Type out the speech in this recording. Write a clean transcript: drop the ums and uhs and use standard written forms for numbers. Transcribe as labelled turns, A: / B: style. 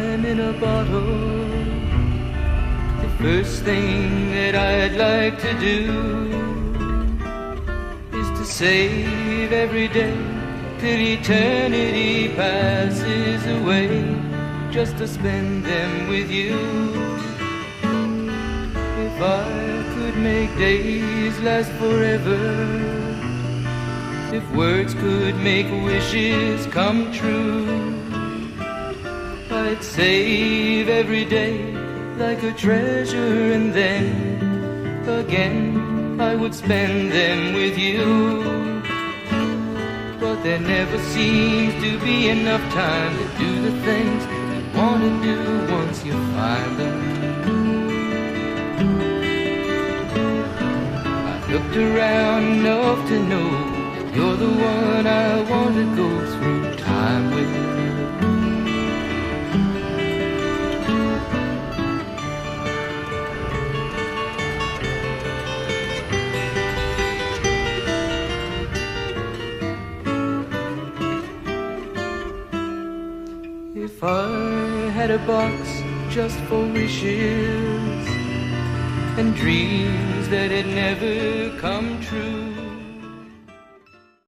A: time in a bottle. The first thing that I'd like to do is to save every day till eternity passes away, just to spend them with you. If I could make days last forever, if words could make wishes come true, I'd save every day like a treasure, and then again I would spend them with you. But there never seems to be enough time to do the things you want to do once you find them. I've looked around enough to know you're the one I want to go through time with. If I had a box just for wishes and dreams that had never come true,